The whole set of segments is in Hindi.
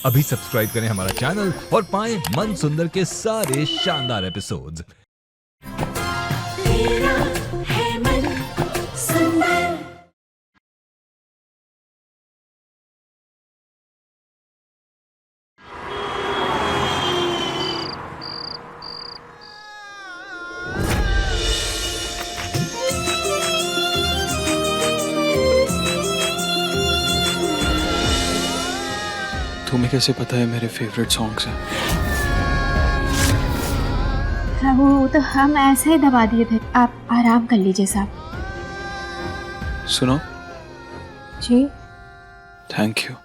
अभी सब्सक्राइब करें हमारा चैनल और पाएं मन सुंदर के सारे शानदार एपिसोड्स। तेरा है मन सुंदर। तुम्हें कैसे पता है मेरे फेवरेट सॉन्ग्स हैं? हाँ, वो तो हम ऐसे ही दबा दिए थे। आप आराम कर लीजिए साहब। सुनो, जी थैंक यू।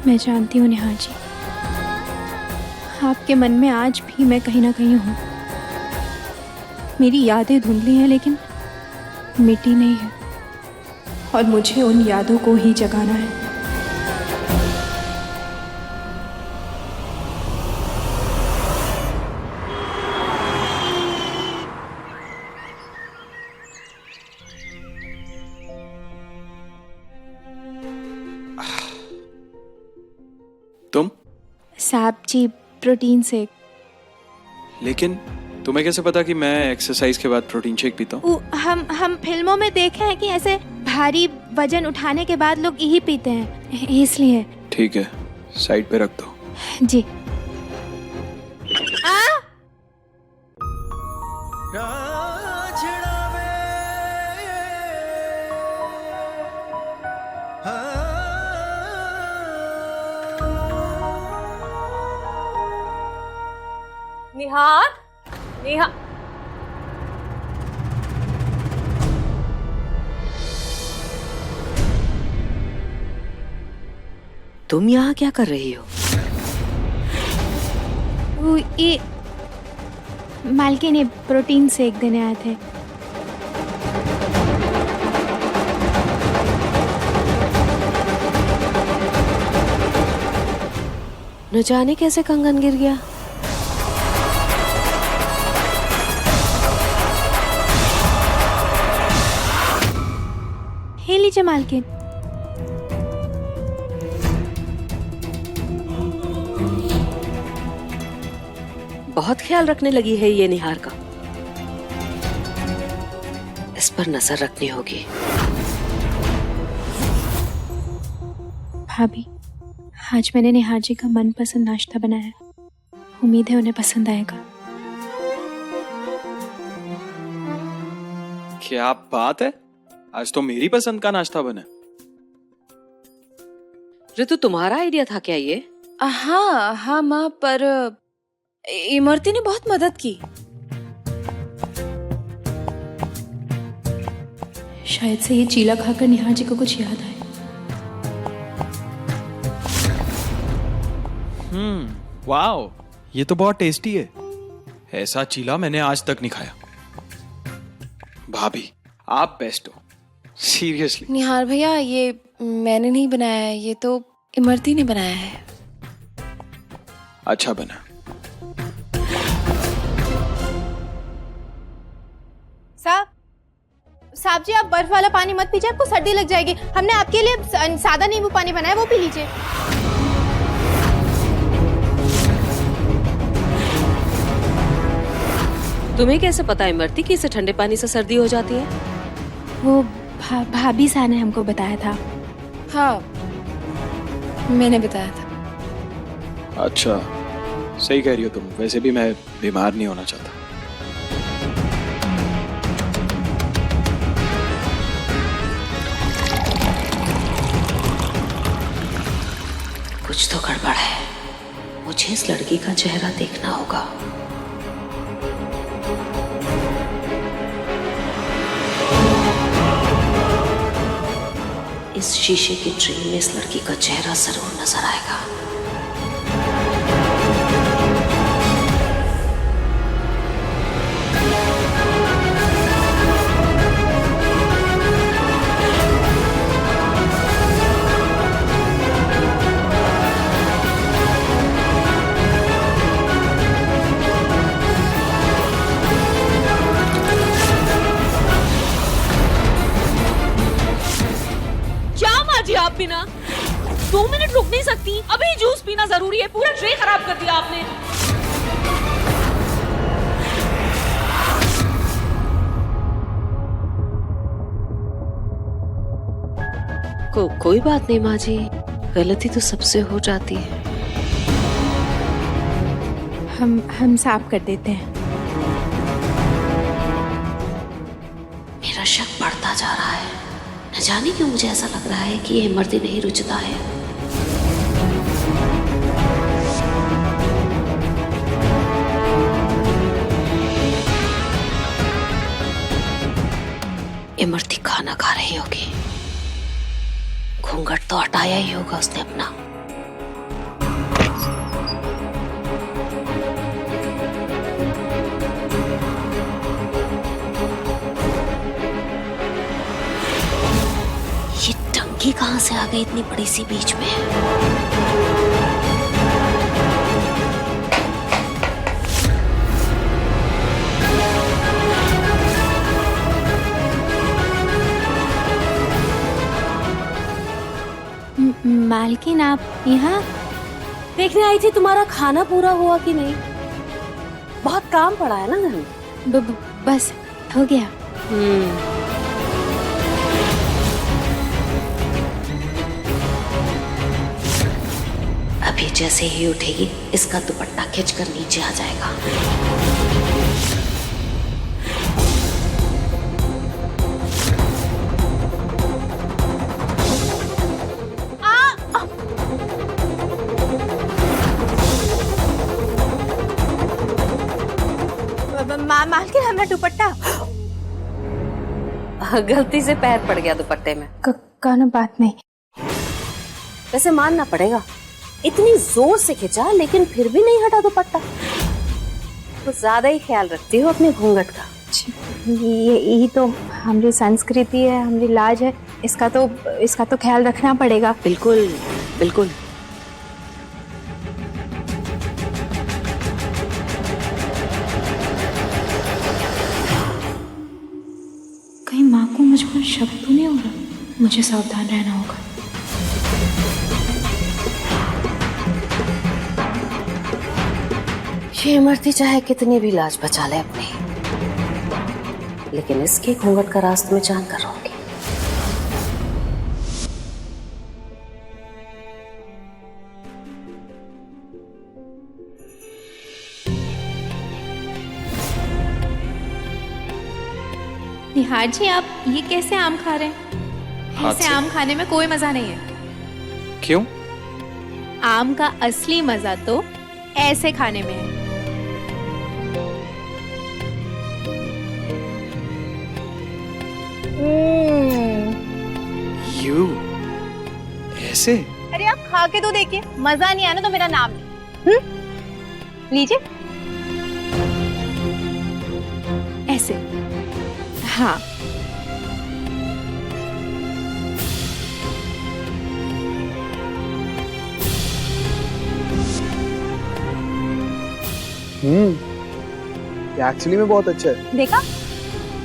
मैं जानती हूँ निहार जी, आपके मन में आज भी मैं कहीं ना कहीं हूँ। मेरी यादें धुंधली हैं लेकिन मिटी नहीं है, और मुझे उन यादों को ही जगाना है। तुम? साहब जी, प्रोटीन शेक। लेकिन तुम्हें कैसे पता कि मैं एक्सरसाइज के बाद प्रोटीन शेक पीता हूँ? हम फिल्मों में देखे हैं कि ऐसे भारी वजन उठाने के बाद लोग यही पीते हैं, इसलिए। ठीक है, साइड पे रख दो। जी। निहार, निहार, तुम यहाँ क्या कर रही हो? वो ये मालकिन प्रोटीन शेक देने आए थे। न जाने कैसे कंगन गिर गया। हे लीजिए मालकिन। बहुत ख्याल रखने लगी है ये निहार का। इस पर नजर रखनी होगी। भाभी, आज मैंने निहार जी का मनपसंद नाश्ता बनाया है। उम्मीद है उन्हें पसंद आएगा। क्या बात है, आज तो मेरी पसंद का नाश्ता बना। ऋतु, तुम्हारा आइडिया था क्या ये? हाँ हाँ माँ, पर इमरती ने बहुत मदद की। शायद से ये चीला खाकर निहार जी को कुछ याद आए। वाओ, ये तो बहुत टेस्टी है। ऐसा चीला मैंने आज तक नहीं खाया। भाभी, आप बेस्ट हो, सीरियसली। निहार भैया, ये मैंने नहीं बनाया है, ये तो इमरती ने बनाया है। अच्छा बना। साहब जी, आप बर्फ वाला पानी मत पीजिए, आपको सर्दी लग जाएगी। हमने आपके लिए सादा नींबू पानी बनाया, वो पी लीजिए। तुम्हें कैसे पता इमरती कि इसे ठंडे पानी से सर्दी हो जाती है? वो भाभी सा ने हमको बताया था। हाँ, मैंने बताया था। अच्छा, सही कह रही हो तुम। वैसे भी मैं बीमार नहीं होना चाहता। कुछ तो गड़बड़ है। मुझे इस लड़की का चेहरा देखना होगा। इस शीशे की ट्रे में इस लड़की का चेहरा जरूर नजर आएगा। कप पीना। 2 मिनट रुक नहीं सकती? अभी जूस पीना जरूरी है, पूरा ट्रे खराब कर दिया आपने। कोई बात नहीं माँ जी, गलती तो सबसे हो जाती है। हम साफ कर देते हैं। मेरा शक बढ़ता जा रहा है। न जाने क्यों मुझे ऐसा लग रहा है कि ये इमरती नहीं रुचता है। इमरती खाना खा रही होगी। घूंघट तो हटाया ही होगा उसने अपना। ये टंकी कहां से आ गई इतनी बड़ी सी बीच में? मालकिन आप यहाँ? देखने आई थी तुम्हारा खाना पूरा हुआ कि नहीं। बहुत काम पड़ा है ना घर में। बस हो गया। अभी जैसे ही उठेगी इसका दुपट्टा खींचकर नीचे आ जाएगा। मालकिन हमरा दुपट्टा। गलती से पैर पड़ गया दुपट्टे में। कोनो बात नहीं। वैसे मानना पड़ेगा, इतनी जोर से खिंचा लेकिन फिर भी नहीं हटा दुपट्टा। कुछ ज्यादा ही ख्याल रखती हो अपने घूंघट का। यही तो हमारी संस्कृति है, हमारी लाज है। इसका तो ख्याल रखना पड़ेगा। बिल्कुल बिल्कुल। कहीं माँ को मुझ पर शक तो नहीं हो रहा? मुझे सावधान रहना होगा। ये इमरती चाहे कितनी भी लाज बचा ले अपनी, लेकिन इसके घूंघट का रास्ते में जान कर रहूंगी। निहार जी, आप ये कैसे आम खा रहे हैं? हाथ ऐसे से? आम खाने में कोई मजा नहीं है। क्यों? आम का असली मजा तो ऐसे खाने में है। यू ऐसे? अरे आप खा के तो देखिए, मजा नहीं आया ना तो मेरा नाम नहीं। लीजिए। ऐसे। हाँ। ये एक्चुअली में बहुत अच्छा है। देखा?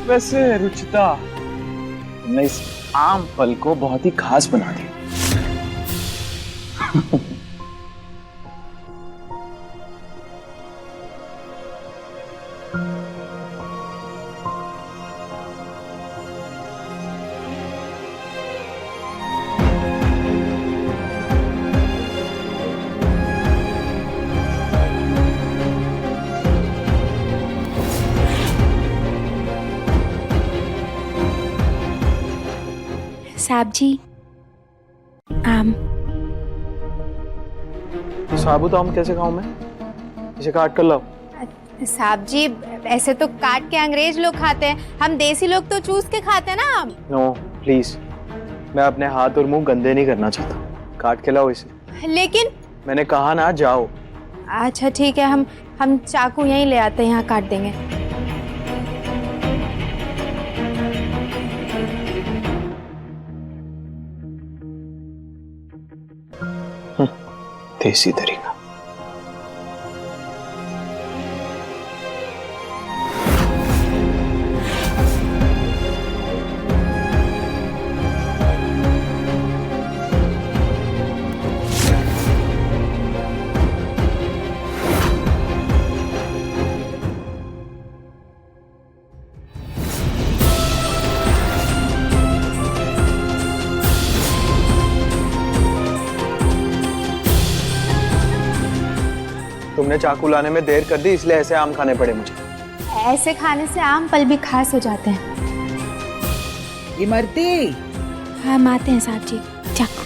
वैसे रुचिता, तुमने इस आम फल को बहुत ही खास बना दिया। साहब जी, आम। साबुत आम कैसे खाऊं मैं? इसे काट कर लाओ। साहब जी, ऐसे तो काट के अंग्रेज लोग खाते हैं, हम देसी लोग तो चूस के खाते हैं ना आम। नो प्लीज, मैं अपने हाथ और मुंह गंदे नहीं करना चाहता। काट के लाओ इसे। लेकिन मैंने कहा ना, जाओ। अच्छा ठीक है, हम चाकू यहीं ले आते हैं, यहाँ काट देंगे। देसी तरीका। तुमने चाकू लाने में देर कर दी, इसलिए ऐसे आम खाने पड़े मुझे। ऐसे खाने से आम पल भी खास हो जाते हैं। इमरती, हम आते हैं साहब जी। चाकू।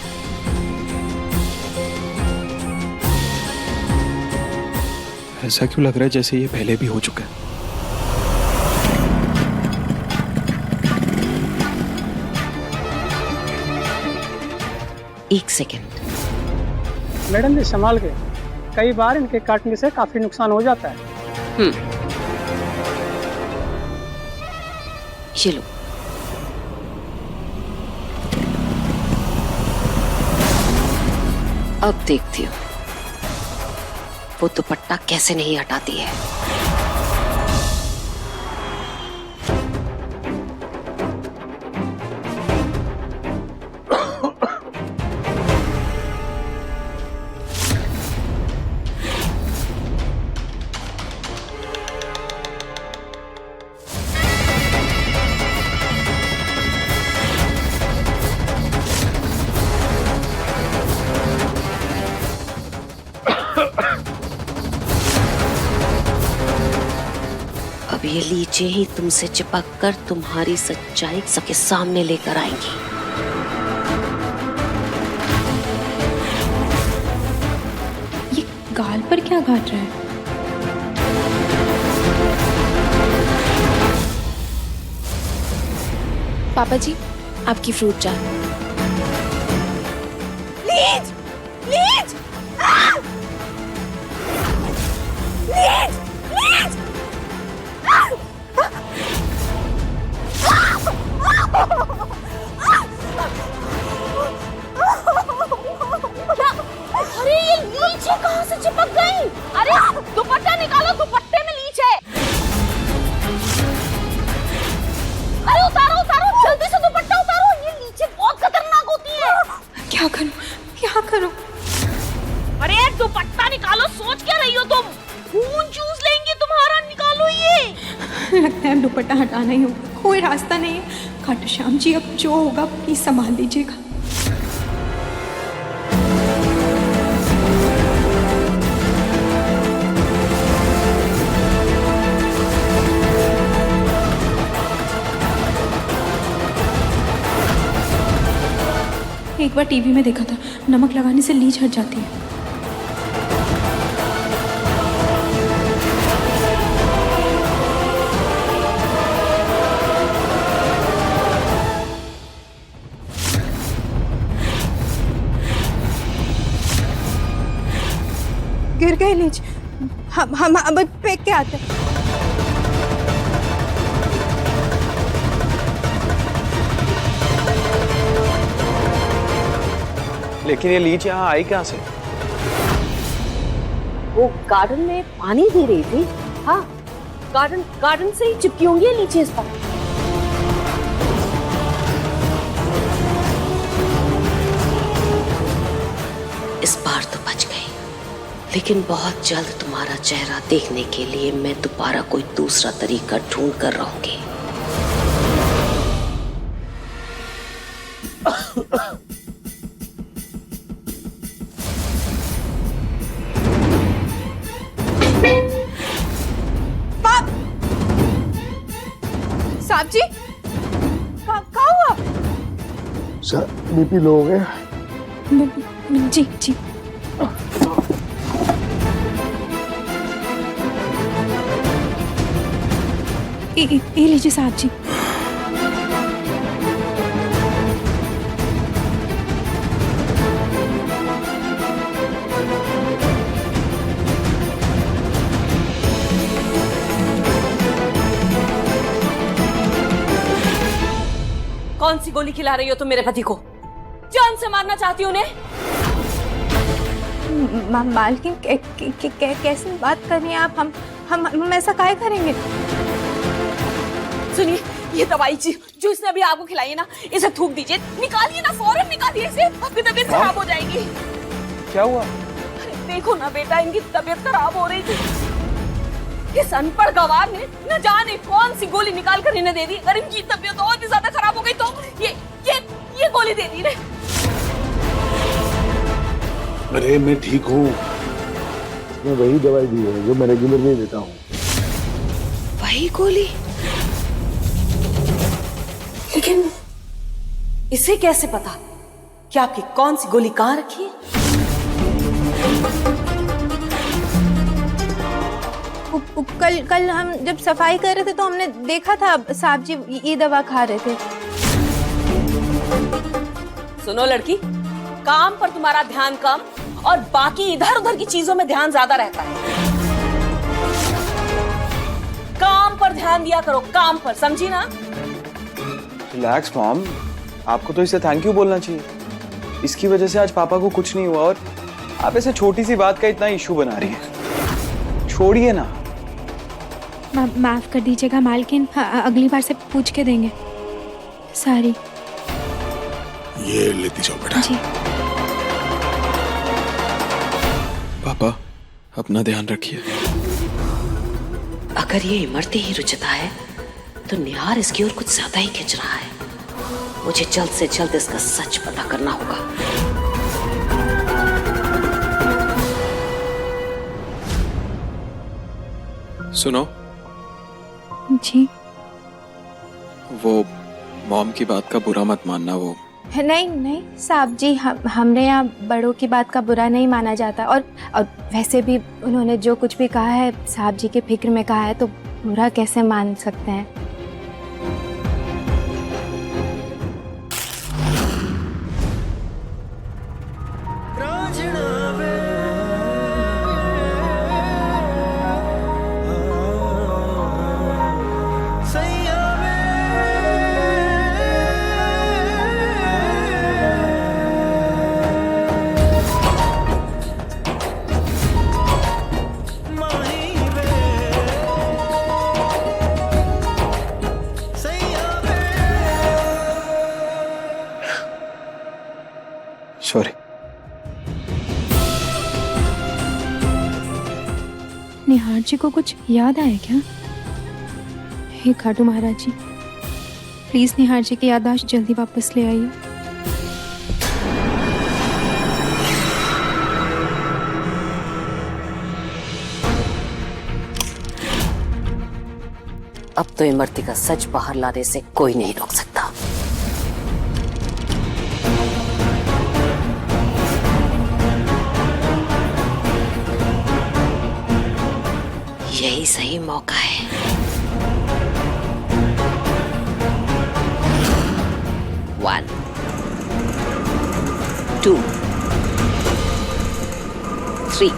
ऐसा क्यों लग रहा है जैसे ये पहले भी हो चुका है? एक सेकंड। मैडम जी संभाल के, कई बार इनके काटने से काफी नुकसान हो जाता है। ये लो। अब देखती हूँ वो दुपट्टा कैसे नहीं हटाती है। अब ये लीचे ही तुमसे चिपक कर तुम्हारी सच्चाई सबके सामने लेकर आएंगी। ये गाल पर क्या काट रहा है? पापा जी, आपकी फ्रूट चाट। लीज! लीज! लीज! लीज! अरे ये लीच है, कहाँ से चिपक गई? अरे दुपट्टा निकालो, दुपट्टे में लीच है। अरे उतारो उतारो, जल्दी से दुपट्टा उतारो, ये लीचें बहुत खतरनाक होती है। क्या करूं? क्या करूं? अरे दुपट्टा निकालो, सोच क्या रही हो तुम? खून चूस लेंगे तुम्हारा, निकालो ये। लगता है अब दुपट्टा हटाना ही होगा, कोई रास्ता नहीं है। खाटू श्याम जी, अब जो होगा प्लीज संभाल लीजिएगा। एक बार टीवी में देखा था, नमक लगाने से लीच हट जाती है। गिर गए लीच। हम अब फेंक के आते हैं। लेकिन ये लीच यहाँ आई कहाँ से? वो गार्डन में पानी दे रही थी। हाँ, गार्डन से ही चिपकी होंगी ये लीची इस पर। इस बार तो बच गई, लेकिन बहुत जल्द तुम्हारा चेहरा देखने के लिए मैं दोबारा कोई दूसरा तरीका ढूंढ कर रहूंगी। साहब जी, क्या हुआ? सर बीपी लो हो गया। जी जी। ये लीजिए साहब जी। कौन सी गोली खिला रही हो तुम मेरे पति को? जान से मारना चाहती हो उन्हें? मालकिन कैसी बात कर रही हैं आप? हम ऐसा काहे करेंगे? सुनिए, ये दवाई जो इसने अभी आपको खिलाई है ना, इसे थूक दीजिए, निकालिए ना, फौरन निकालिए इसे, आपकी तबीयत खराब हो जाएगी। क्या हुआ? देखो ना बेटा, इनकी तबीयत खराब हो रही थी। इस अनपढ़ गवार ने न जाने कौन सी गोली निकाल कर इन्हें दे दी। अगर इनकी तबीयत और भी ज्यादा खराब हो गई तो ये गोली दे दी ने। अरे मैं ठीक हूँ, उसने वही दवाई दी है जो मैं रेगुलरली देता हूँ। वही गोली? लेकिन इसे कैसे पता कि आपकी कौन सी गोली कहाँ रखी है? कल हम जब सफाई कर रहे थे तो हमने देखा था साहब जी ये दवा खा रहे थे। सुनो लड़की, काम पर तुम्हारा ध्यान कम और बाकी इधर उधर की चीजों में ध्यान ज्यादा रहता है। काम पर ध्यान दिया करो, काम पर, समझी ना? रिलैक्स मॉम, आपको तो इसे थैंक यू बोलना चाहिए। इसकी वजह से आज पापा को कुछ नहीं हुआ और आप ऐसे छोटी सी बात का इतना इशू बना रही हैं। छोड़िए ना। माफ कर दीजिएगा मालकिन, अगली बार से पूछ के देंगे। सॉरी। ये लेती जाओ बेटा। जी। पापा अपना ध्यान रखिए। अगर ये इमरती ही रुचिता है तो निहार इसकी ओर कुछ ज्यादा ही खिंच रहा है। मुझे जल्द से जल्द इसका सच पता करना होगा। सुनो जी। वो मॉम की बात का बुरा मत मानना। वो नहीं नहीं साहब जी, हमने यहाँ बड़ों की बात का बुरा नहीं माना जाता। और वैसे भी उन्होंने जो कुछ भी कहा है साहब जी के फिक्र में कहा है, तो बुरा कैसे मान सकते हैं। सॉरी। निहार जी को कुछ याद आया क्या? हे खाटू महाराज जी, प्लीज निहार जी की याददाश्त जल्दी वापस ले आइए। अब तो इमरती का सच बाहर लाने से कोई नहीं रोक सकता। यही सही मौका है। One, 2, 3.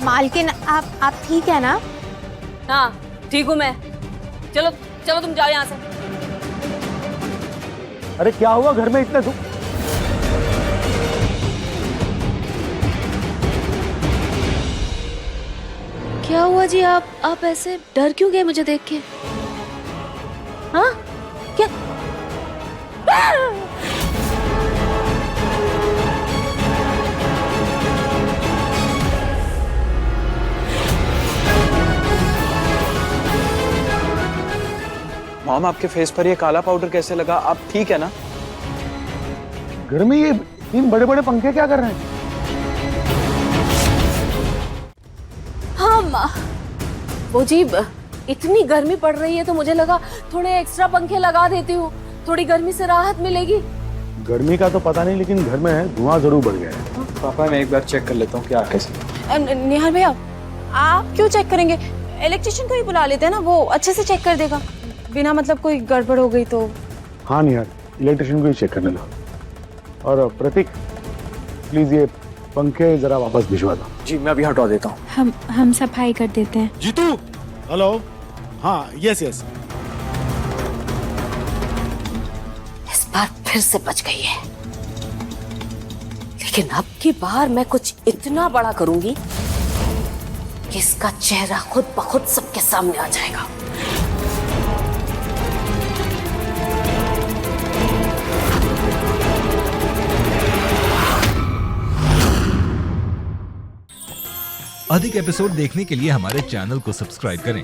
मालकिन आप ठीक है ना? हाँ ठीक हूँ मैं। चलो चलो तुम जाओ यहाँ से। अरे क्या हुआ घर में इतने क्या हुआ जी? आप ऐसे डर क्यों गए मुझे देख के? हाँ क्या? मॉम, आपके फेस पर ये काला पाउडर कैसे लगा? आप ठीक है ना? घर में ये 3 बड़े बड़े पंखे क्या कर रहे हैं? हाँ माँ, वो जी इतनी गर्मी पड़ रही है तो मुझे लगा थोड़े एक्स्ट्रा पंखे लगा देती हूँ, थोड़ी गर्मी से राहत मिलेगी। गर्मी का तो पता नहीं, लेकिन घर में धुआं जरूर बढ़ गया है। पापा, मैं एक बार चेक कर लेता हूँ क्या कैसे। निहाल भैया, आप क्यों चेक करेंगे? इलेक्ट्रिशियन को ही बुला लेते हैं ना, वो अच्छे से चेक कर देगा। बिना मतलब कोई गड़बड़ हो गई तो। हाँ निहार, इलेक्ट्रिशियन को ही चेक करने लो। और प्रतीक, प्लीज ये पंखे जरा वापस भिजवा दो। जी, मैं अभी हटवा देता हूँ। हम सफाई कर देते हैं। जीतू, हेलो। हाँ, यस। इस बार फिर से बच गई है, लेकिन अब की बार मैं कुछ इतना बड़ा करूंगी कि इसका चेहरा खुद ब खुद सबके सामने आ जाएगा। अधिक एपिसोड देखने के लिए हमारे चैनल को सब्सक्राइब करें